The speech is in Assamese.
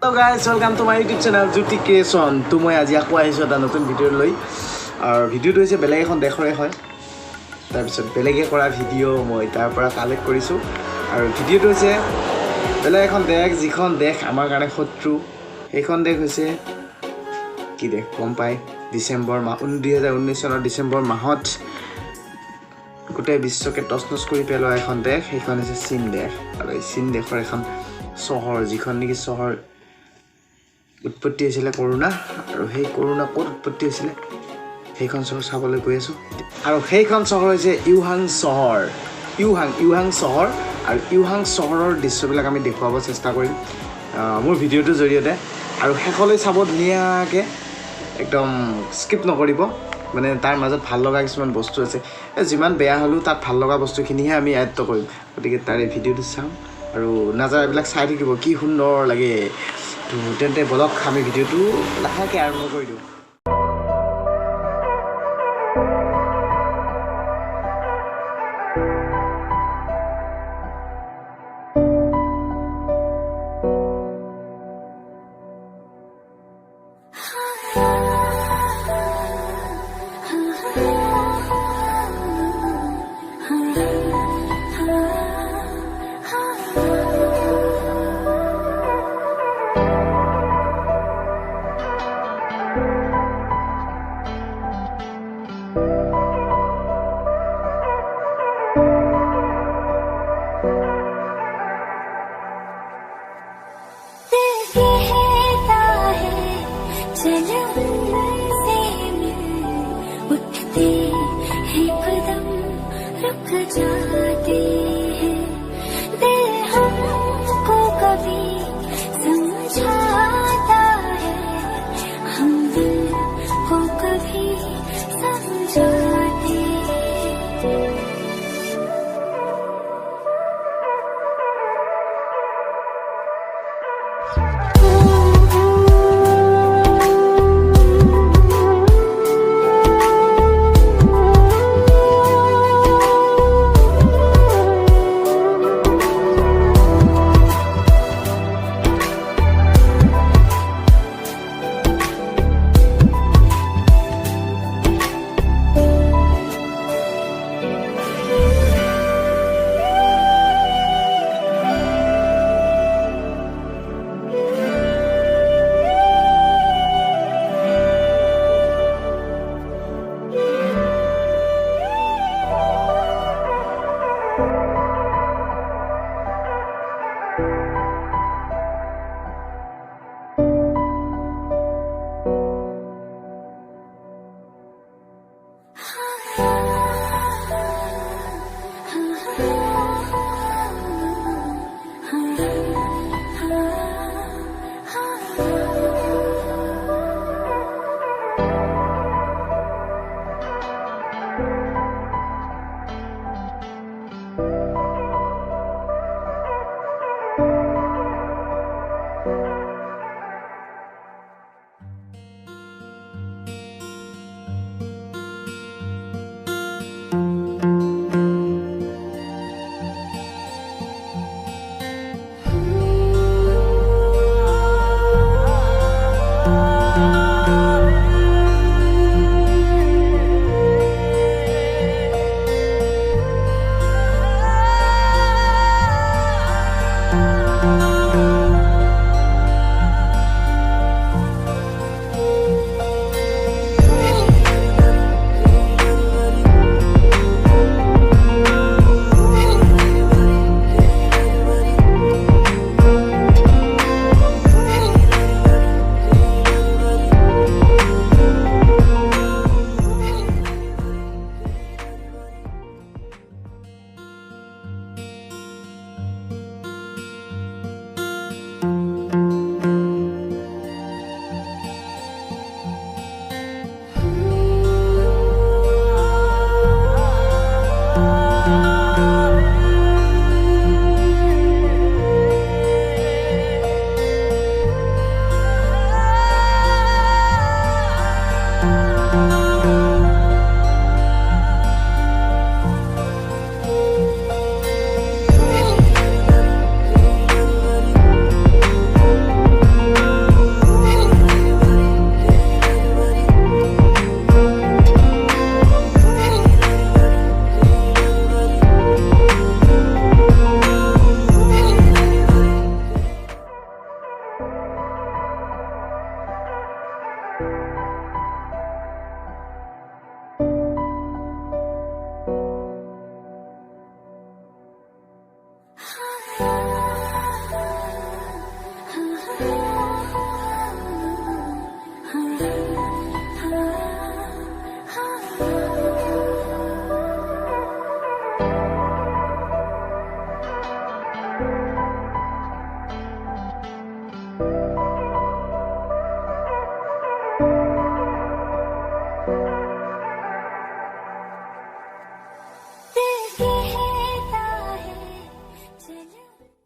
Hello guys, welcome to my YouTube channel Jyoti Creation. To মই আজি আকৌ আহিছো এটা নতুন ভিডিও লৈ আৰু ভিডিওটো হৈছে বেলেগ এখন দেশৰে হয় তাৰ পিছত বেলেগে কৰা ভিডিও মই তাৰ পৰা কালেক্ট কৰিছো আৰু ভিডিওটো হৈছে বেলেগ এখন দেশ যিখন দেশ আমাৰ কাৰণে শত্ৰু সেইখন দেশ হৈছে কি দেশ গম পাই ডিসেম্বৰ মাহ 2019 চনৰ ডিসেম্বৰ মাহত গোটেই বিশ্বকে তছনছ কৰি পেলোৱা এখন দেশ সেইখন হৈছে চীন দেশ আৰু এই চীন দেশৰ এখন চহৰ যিখন নেকি চহৰ উৎপত্তি হৈছিল কৰোনা আৰু সেই কৰোনা ক'ত উৎপত্তি হৈছিল সেইখন চহৰ চাবলৈ গৈ আছো আৰু সেইখন চহৰ হৈছে ইউহাং চহৰ ইউহাং চহৰ আৰু ইউহাং চহৰৰ দৃশ্যবিলাক আমি দেখুৱাব চেষ্টা কৰিম মোৰ ভিডিওটোৰ জৰিয়তে আৰু শেষলৈ চাব ধুনীয়াকৈ একদম স্কিপ নকৰিব মানে তাৰ মাজত ভাল লগা কিছুমান বস্তু আছে যিমান বেয়া হ'লেও তাত ভাল লগা বস্তুখিনিহে আমি আয়ত্ত কৰিম গতিকে তাৰে ভিডিওটো চাম আৰু নাজাৰাবিলাক চাই থাকিব কি সুন্দৰ লাগে তো তেন্তে বলক আমি ভিডিওটো লাহেকৈ আৰম্ভ কৰি দিওঁ जाते हैं दिल हमको कभी समझाता है हम दिल को कभी समझाते हैं